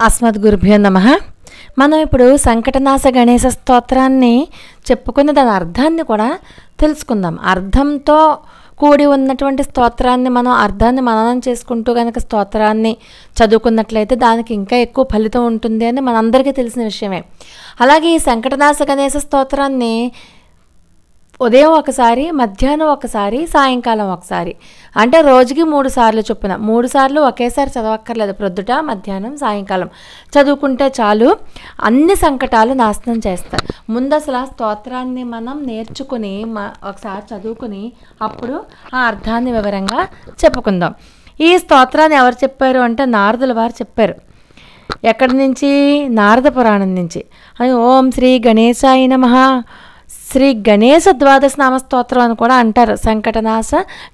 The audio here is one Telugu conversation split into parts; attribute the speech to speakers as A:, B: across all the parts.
A: అస్మద్గురుభ్యో నమః. మనం ఇప్పుడు సంకటనాశ గణేశ స్తోత్రాన్ని చెప్పుకుని దాని అర్థాన్ని కూడా తెలుసుకుందాం. అర్థంతో కూడి ఉన్నటువంటి స్తోత్రాన్ని మనం అర్థాన్ని మననం చేసుకుంటూ కనుక స్తోత్రాన్ని చదువుకున్నట్లయితే దానికి ఇంకా ఎక్కువ ఫలితం ఉంటుంది అని మనందరికీ తెలిసిన విషయమే. అలాగే ఈ సంకటనాశ గణేశ స్తోత్రాన్ని ఉదయం ఒకసారి, మధ్యాహ్నం ఒకసారి, సాయంకాలం ఒకసారి, అంటే రోజుకి 3 సార్లు చొప్పున 3 సార్లు ఒకేసారి చదవక్కర్లేదు. ప్రొద్దుట, మధ్యాహ్నం, సాయంకాలం చదువుకుంటే చాలు, అన్ని సంకటాలు నాశనం చేస్తారు. ముందు అసలు ఆ స్తోత్రాన్ని మనం నేర్చుకుని ఒకసారి చదువుకుని అప్పుడు ఆ అర్థాన్ని వివరంగా చెప్పుకుందాం. ఈ స్తోత్రాన్ని ఎవరు చెప్పారు అంటే నారదుల వారు చెప్పారు. ఎక్కడి నుంచి? నారద పురాణం నుంచి. ఓం శ్రీ గణేశాయ నమః, శ్రీ గణేశ ద్వాదశ నామ స్తోత్రం అని కూడా అంటారు సంకటనాశ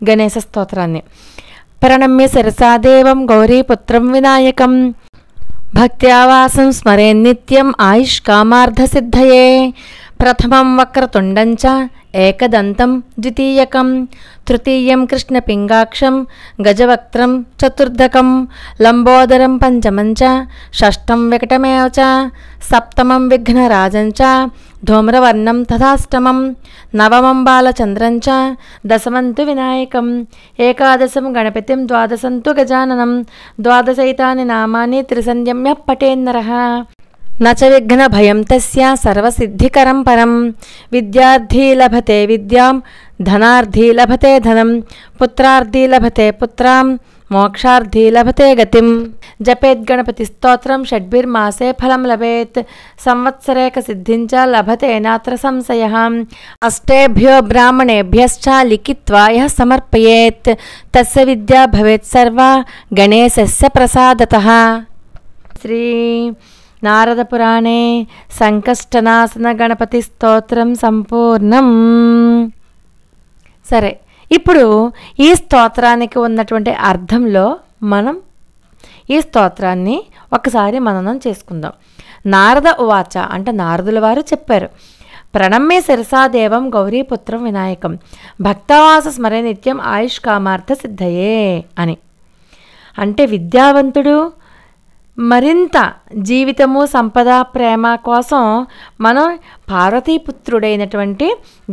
A: గణేశ స్తోత్రాన్ని. ప్రణమ్య శిరసాదేవం గౌరీపుత్రం వినాయకం భక్త్యావాసం స్మరే నిత్యం ఆయుష్ కామార్థ సిద్ధయే. ప్రథమం వక్రతుండం చ ఏకదంతం ద్వితీయకం తృతీయం కృష్ణపింగాక్షం గజవక్త్రం చతుర్ధకం లంబోదరం పంచమం చ షష్టం వికటమేవ చ సప్తమం విఘ్నరాజం చ ధూమ్రవర్ణం తథాష్టమం నవమం బాలచంద్రం చ దశమంతు వినాయకం ఏకాదశం గణపతిం ద్వాదశంతు గజాననం ద్వాదశైతాని నామాని త్రిసంధ్యమ్య పఠేన్నరః. నచ విఘ్న భయం తస్య సర్వసిద్ధికరం పరం. విద్యార్థీ లభతే విద్యాం ధనార్థీ లభతే ధనం పుత్రార్థీ లభతే పుత్రాం మోక్షార్థీ లభతే గతిం. జపేద్గణపతి స్తోత్రం షడ్భిర్మాసే ఫలం లభేత్ సంవత్సరేక సిద్ధించ లభతే నాత్ర సంశయః. అష్టేభ్యో బ్రాహ్మణేభ్యశ్చ లిఖిత్వా యః సమర్పయేత్ తస్య విద్యా భవేత్ సర్వా గణేశస్య ప్రసాదతః. శ్రీ నారద పురాణే సంకష్టనాశన గణపతి స్తోత్రం సంపూర్ణం. సరే, ఇప్పుడు ఈ స్తోత్రానికి ఉన్నటువంటి అర్థంలో మనం ఈ స్తోత్రాన్ని ఒకసారి మననం చేసుకుందాం. నారద ఉవాచ అంటే నారదుల వారు చెప్పారు. ప్రణమ్య శిరసాదేవం గౌరీపుత్రం వినాయకం భక్తవాస స్మరే నిత్యం ఆయుష్ కామార్థ సిద్ధయే అని. అంటే విద్యావంతుడు, మరింత జీవితము, సంపద, ప్రేమ కోసం మనం పార్వతీపుత్రుడైనటువంటి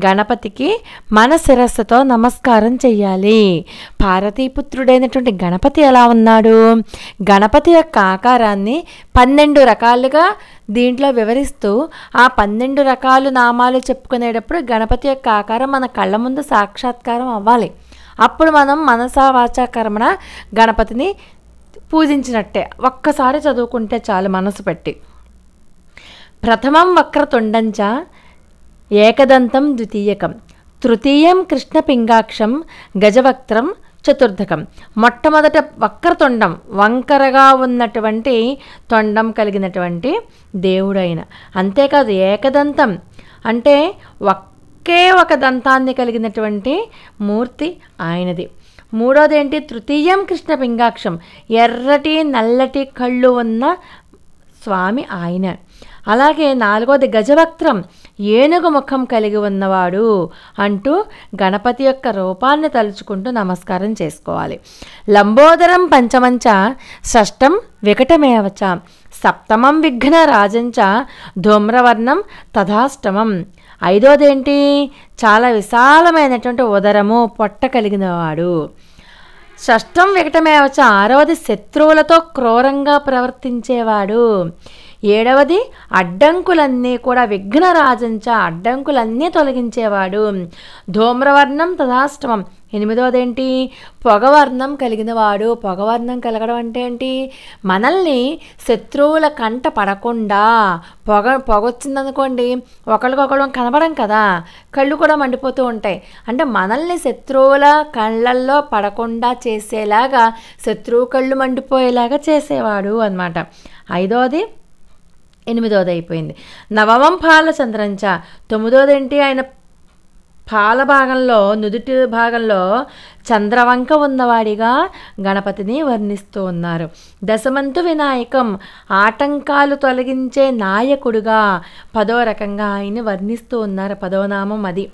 A: గణపతికి మన శిరస్సుతో నమస్కారం చెయ్యాలి. పార్వతీపుత్రుడైనటువంటి గణపతి ఎలా ఉన్నాడు? గణపతి యొక్క ఆకారాన్ని 12 రకాలుగా దీంట్లో వివరిస్తూ ఆ 12 రకాలు నామాలు చెప్పుకునేటప్పుడు గణపతి యొక్క ఆకారం మన కళ్ళ ముందు సాక్షాత్కారం అవ్వాలి. అప్పుడు మనం మనసా వాచా కర్మణ గణపతిని పూజించినట్టే. ఒక్కసారి చదువుకుంటే చాలు మనసు పెట్టి. ప్రథమం వక్రతుండం చ ఏకదంతం ద్వితీయకం తృతీయం కృష్ణపింగాక్షం గజవక్త్రం చతుర్ధకం. మొట్టమొదట వక్రతుండం, వంకరగా ఉన్నటువంటి తొండం కలిగినటువంటి దేవుడైన, అంతేకాదు ఏకదంతం అంటే ఒకే ఒక దంతాన్ని కలిగినటువంటి మూర్తి ఆయనది. మూడోది ఏంటి? తృతీయం కృష్ణపింగాక్షం, ఎర్రటి నల్లటి కళ్ళు ఉన్న స్వామి ఆయన. అలాగే నాలుగోది గజవక్త్రం, ఏనుగు ముఖం కలిగి ఉన్నవాడు అంటూ గణపతి యొక్క రూపాన్ని తలుచుకుంటూ నమస్కారం చేసుకోవాలి. లంబోదరం పంచమంచ షష్టం వికటమేవచ సప్తమం విఘ్న రాజంచ ధూమ్రవర్ణం తథాష్టమం. ఐదోదేంటి? చాలా విశాలమైనటువంటి ఉదరము, పొట్ట కలిగినవాడు. షష్టం వికటమేవచ ఆరవది శత్రువులతో క్రూరంగా ప్రవర్తించేవాడు. ఏడవది అడ్డంకులన్నీ కూడా విఘ్నరాజంచ అడ్డంకులన్నీ తొలగించేవాడు. ధూమ్రవర్ణం తథాష్టమం. ఎనిమిదోదేంటి? పొగవర్ణం కలిగినవాడు. పొగవర్ణం కలగడం అంటే ఏంటి? మనల్ని శత్రువుల కంట పడకుండా, పొగొచ్చిందనుకోండి ఒకళ్ళకొకళ్ళం కనబడం కదా, కళ్ళు కూడా మండిపోతూ ఉంటాయి. అంటే మనల్ని శత్రువుల కళ్ళల్లో పడకుండా చేసేలాగా, శత్రువు కళ్ళు మండిపోయేలాగా చేసేవాడు అన్నమాట. ఐదోది, ఎనిమిదోది అయిపోయింది. నవమం బాలచంద్రంచ తొమ్మిదోదేంటి? ఆయన పాల భాగంలో, నుదుటి భాగంలో చంద్రవంక ఉన్నవాడిగా గణపతిని వర్ణిస్తూ ఉన్నారు. దశమంతు వినాయకం ఆటంకాలు తొలగించే నాయకుడుగా 10వ రకంగా ఆయన్ని వర్ణిస్తూ ఉన్నారు. 10వ నామం అది.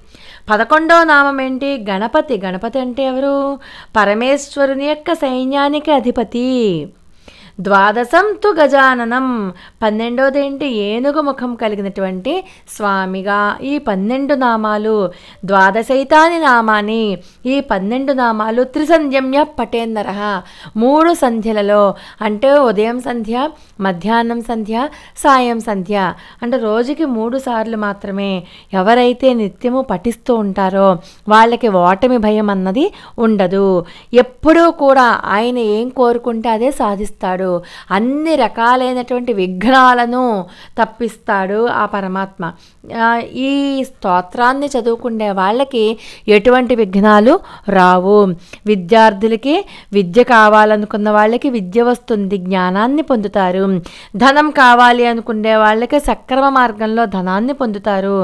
A: 11వ నామం ఏంటి? గణపతి. గణపతి అంటే ఎవరు? పరమేశ్వరుని యొక్క సైన్యానికి అధిపతి. ద్వాదశం తు గజాననం, 12వది ఏంటి? ఏనుగు ముఖం కలిగినటువంటి స్వామిగా. ఈ 12 నామాలు, ద్వాదశైతాని నామాని, ఈ 12 నామాలు త్రిసంధ్యమ్య పటేందర, 3 సంధ్యలలో, అంటే ఉదయం సంధ్య, మధ్యాహ్నం సంధ్య, సాయం సంధ్య, అంటే రోజుకి 3 సార్లు మాత్రమే ఎవరైతే నిత్యము పఠిస్తూ ఉంటారో వాళ్ళకి ఓటమి భయం అన్నది ఉండదు. ఎప్పుడూ కూడా ఆయన ఏం కోరుకుంటే అదే సాధిస్తాడు. అన్ని రకాలైనటువంటి విఘ్నాలను తప్పిస్తాడు ఆ పరమాత్మ. ఈ స్తోత్రాన్ని చదువుకునే వాళ్ళకి ఎటువంటి విఘ్నాలు రావు. విద్యార్థులకి విద్య కావాలనుకున్న వాళ్ళకి విద్య వస్తుంది, జ్ఞానాన్ని పొందుతారు. ధనం కావాలి అనుకునే వాళ్ళకి సక్రమ మార్గంలో ధనాన్ని పొందుతారు.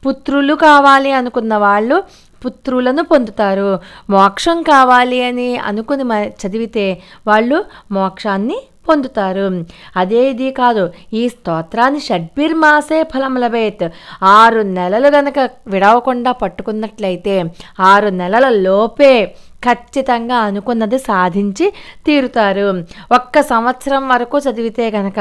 A: పుత్రులు కావాలి అనుకున్న వాళ్ళు పుత్రులను పొందుతారు. మోక్షం కావాలి అని అనుకుని చదివితే వాళ్ళు మోక్షాన్ని పొందుతారు. అదే ఇది కాదు, ఈ స్తోత్రాన్ని షడ్భిర్మాసే ఫలం లభేత్, 6 నెలలు గనక విడవకుండా పట్టుకున్నట్లయితే 6 నెలల లోపే ఖచ్చితంగా అనుకున్నది సాధించి తీరుతారు. 1 సంవత్సరం వరకు చదివితే గనక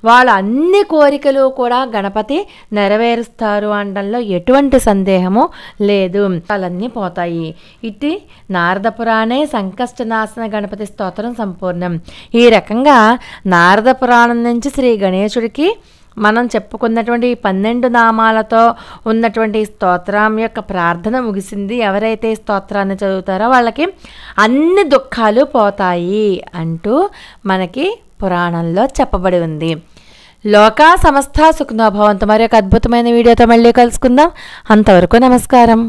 A: వాళ్ళ అన్ని కోరికలు కూడా గణపతి నెరవేరుస్తారు అనడంలో ఎటువంటి సందేహము లేదు. వాళ్ళన్నీ పోతాయి. ఇటు నారద పురాణే సంకష్టనాశన గణపతి స్తోత్రం సంపూర్ణం. ఈ రకంగా నారద పురాణం నుంచి శ్రీ గణేశుడికి మనం చెప్పుకున్నటువంటి 12 నామాలతో ఉన్నటువంటి స్తోత్రం యొక్క ప్రార్థన ముగిసింది. ఎవరైతే స్తోత్రాన్ని చదువుతారో వాళ్ళకి అన్ని దుఃఖాలు పోతాయి అంటూ మనకి పురాణంలో చెప్పబడి ఉంది. లోకా సమస్త సుఖినో భవంతు. మరి ఒక అద్భుతమైన వీడియోతో మళ్ళీ కలుసుకుందాం. అంతవరకు నమస్కారం.